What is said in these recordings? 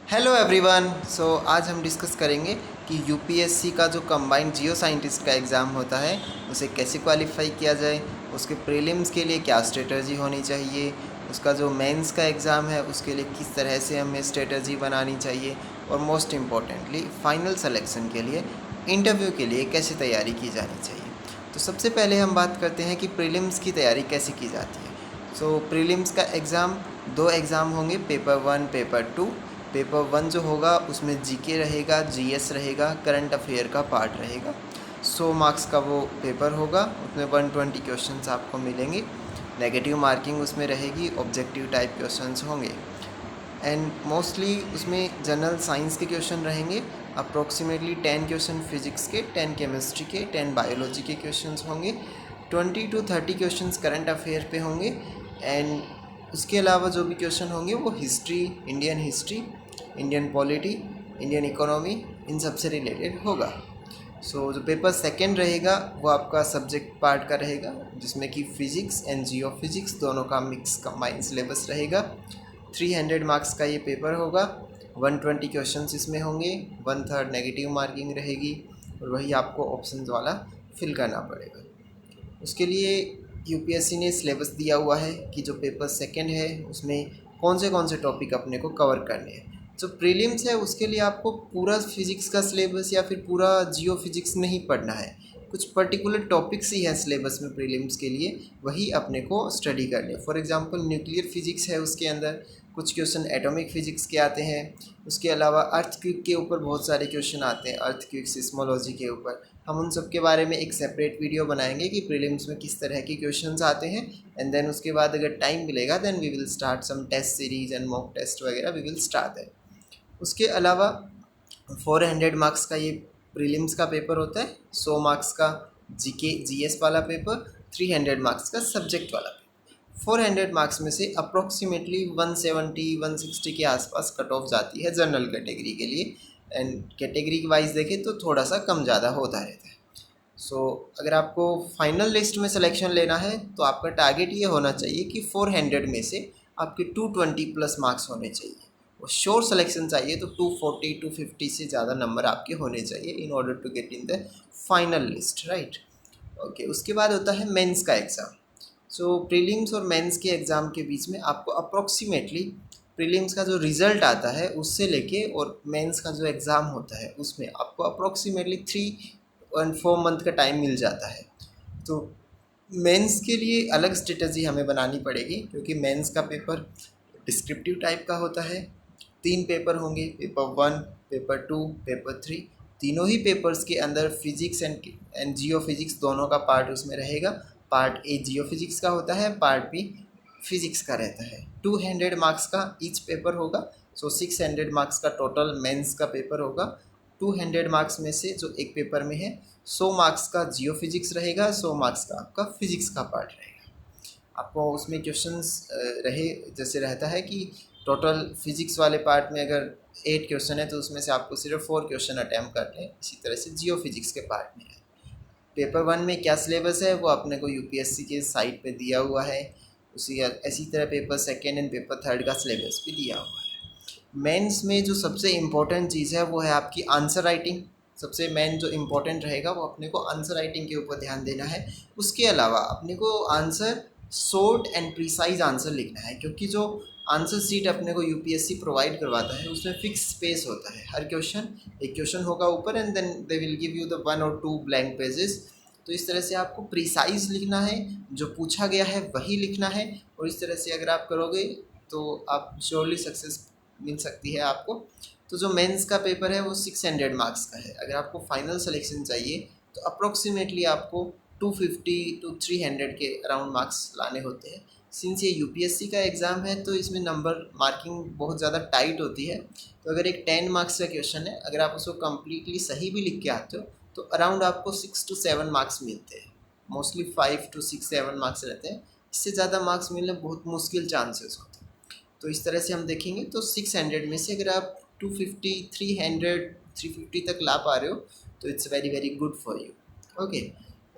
Hello everyone. आज हम discuss करेंगे कि यूपीएससी का जो कंबाइंड जियो साइंटिस्ट का एग्ज़ाम होता है उसे कैसे क्वालिफाई किया जाए, उसके प्रीलिम्स के लिए क्या स्ट्रेटजी होनी चाहिए, उसका जो मेंस का एग्ज़ाम है उसके लिए किस तरह से हमें स्ट्रेटजी बनानी चाहिए, और मोस्ट इम्पॉर्टेंटली फाइनल सिलेक्शन के लिए इंटरव्यू के लिए कैसे तैयारी की जानी चाहिए। तो सबसे पहले हम बात करते हैं कि प्रीलिम्स की तैयारी कैसे की जाती है। प्रीलिम्स का एग्ज़ाम दो एग्ज़ाम होंगे, पेपर 1 पेपर 2। पेपर 1 जो होगा उसमें जीके रहेगा, जीएस रहेगा, करंट अफेयर का पार्ट रहेगा। 100 मार्क्स का वो पेपर होगा, उसमें 120 क्वेश्चंस आपको मिलेंगे। नेगेटिव मार्किंग उसमें रहेगी, ऑब्जेक्टिव टाइप क्वेश्चंस होंगे एंड मोस्टली उसमें जनरल साइंस के क्वेश्चन रहेंगे। अप्रोक्सीमेटली 10 क्वेश्चन फिजिक्स के, 10 केमिस्ट्री के, 10 बायोलॉजी के क्वेश्चंस होंगे, 20 to 30 क्वेश्चंस करंट अफेयर पे होंगे एंड उसके अलावा जो भी क्वेश्चन होंगे वो history, Indian polity, Indian economy, इन सब से रिलेटेड होगा। जो पेपर सेकंड रहेगा वो आपका सब्जेक्ट पार्ट का रहेगा, जिसमें कि फिजिक्स एंड जियो फिजिक्स दोनों का मिक्स कंबाइंड सिलेबस रहेगा। 300 मार्क्स का ये पेपर होगा, 120 क्वेश्चंस इसमें होंगे, 1/3 नेगेटिव मार्किंग रहेगी और वही आपको ऑप्शन वाला फिल करना पड़ेगा। उसके लिए यूपीएससी ने सिलेबस दिया हुआ है कि जो पेपर सेकंड है उसमें कौन से टॉपिक अपने को कवर करने हैं। जो प्रीलिम्स है उसके लिए आपको पूरा फिजिक्स का सिलेबस या फिर पूरा जियो फिजिक्स नहीं पढ़ना है, कुछ पर्टिकुलर टॉपिक्स ही हैं सिलेबस में प्रीलिम्स के लिए, वही अपने को स्टडी करने। फॉर एग्जांपल न्यूक्लियर फिजिक्स है, उसके अंदर कुछ क्वेश्चन एटॉमिक फिजिक्स के आते हैं। उसके अलावा अर्थक्वेक के ऊपर बहुत सारे क्वेश्चन आते हैं, अर्थक्वेक सिस्मोलॉजी के ऊपर। हम उन सब के बारे में एक सेपरेट वीडियो बनाएंगे कि प्रीलिम्स में किस तरह के क्वेश्चंस आते हैं एंड देन उसके बाद अगर टाइम मिलेगा then we will start some test series and mock test वगैरह वी विल स्टार्ट दैट। उसके अलावा 400 मार्क्स का ये प्रीलिम्स का पेपर होता है, 100 मार्क्स का जीके जीएस वाला पेपर, 300 मार्क्स का सब्जेक्ट वाला पेपर। 400 मार्क्स में से अप्रोक्सीमेटली 170-160 के आसपास कट ऑफ जाती है जनरल कैटेगरी के लिए एंड कैटेगरी वाइज देखें तो थोड़ा सा कम ज़्यादा होता रहता है। अगर आपको फाइनल लिस्ट में सिलेक्शन लेना है तो आपका टारगेट ये होना चाहिए कि 400 में से आपके 220 प्लस मार्क्स होने चाहिए। और श्योर सिलेक्शन चाहिए तो 240-250 से ज़्यादा नंबर आपके होने चाहिए in order to get in the final list, right. Okay, उसके बाद होता है मेंस का एग्ज़ाम। प्रीलिम्स और मेंस के एग्ज़ाम के बीच में आपको अप्रोक्सीमेटली प्रीलिम्स का जो रिज़ल्ट आता है उससे लेके और मेंस का जो एग्ज़ाम होता है उसमें आपको अप्रोक्सीमेटली 3 और 4 मंथ का टाइम मिल जाता है। तो मेंस के लिए अलग स्ट्रेटजी हमें बनानी पड़ेगी, क्योंकि मेंस का पेपर डिस्क्रिप्टिव टाइप का होता है। 3 पेपर होंगे, पेपर 1, पेपर 2, पेपर 3। तीनों ही पेपर्स के अंदर फिजिक्स एंड जियो फिजिक्स दोनों का पार्ट उसमें रहेगा। पार्ट ए जियो फिजिक्स का होता है, पार्ट बी फिजिक्स का रहता है। 200 मार्क्स का ईच पेपर होगा, 600 मार्क्स का टोटल मेंस का पेपर होगा। 200 मार्क्स में से जो एक पेपर में है 100 मार्क्स का जियो फिजिक्स रहेगा, 100 मार्क्स का आपका फिजिक्स का पार्ट रहेगा। आपको उसमें क्वेश्चंस रहे जैसे रहता है कि टोटल फिजिक्स वाले पार्ट में अगर 8 क्वेश्चन है तो उसमें से आपको सिर्फ 4 क्वेश्चन अटैम्प्ट करने हैं। इसी तरह से जियो फिजिक्स के पार्ट में है। पेपर 1 में क्या सिलेबस है वो अपने को यूपीएससी के साइट पे दिया हुआ है। इसी तरह paper second and paper third का सिलेबस भी दिया हुआ है। मेंस में जो सबसे इम्पोर्टेंट चीज़ है वो है आपकी आंसर राइटिंग। सबसे मेन जो इम्पोर्टेंट रहेगा वो अपने को आंसर राइटिंग के ऊपर ध्यान देना है। उसके अलावा अपने को answer short and precise answer लिखना है, क्योंकि जो आंसर सीट अपने को यूपीएससी प्रोवाइड करवाता है उसमें फिक्स स्पेस होता है। हर क्वेश्चन एक क्वेश्चन होगा ऊपर and then they will give you the 1 or 2 blank pages. तो इस तरह से आपको प्रिसाइज लिखना है, जो पूछा गया है वही लिखना है। और इस तरह से अगर आप करोगे तो आप श्योरली सक्सेस मिल सकती है आपको। तो जो मेंस का पेपर है वो 600 मार्क्स का है। अगर आपको फाइनल सिलेक्शन चाहिए तो अप्रोक्सीमेटली आपको 250-300 के अराउंड मार्क्स लाने होते हैं। सिंस ये यूपीएससी का एग्ज़ाम है तो इसमें नंबर मार्किंग बहुत ज़्यादा टाइट होती है। तो अगर एक 10 मार्क्स का क्वेश्चन है, अगर आप उसको कम्प्लीटली सही भी लिख के आते हो तो अराउंड आपको 6 to 7 मार्क्स मिलते हैं। मोस्टली 5 to 6-7 मार्क्स रहते हैं, इससे ज़्यादा मार्क्स मिलने बहुत मुश्किल चांसेस होते हैं। तो इस तरह से हम देखेंगे तो 600 में से अगर आप 250, 300, 350 तक ला पा रहे हो तो it's very very good for you. Okay,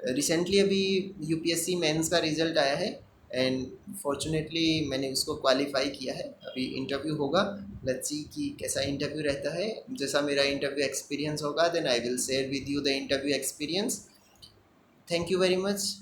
recently अभी यूपीएससी मेंस का रिजल्ट आया है एंड फॉर्चुनेटली मैंने उसको क्वालिफाई किया है। अभी इंटरव्यू होगा, लेट्स सी कि कैसा इंटरव्यू रहता है। जैसा मेरा इंटरव्यू एक्सपीरियंस होगा then I will share with you the interview experience. Thank you very much.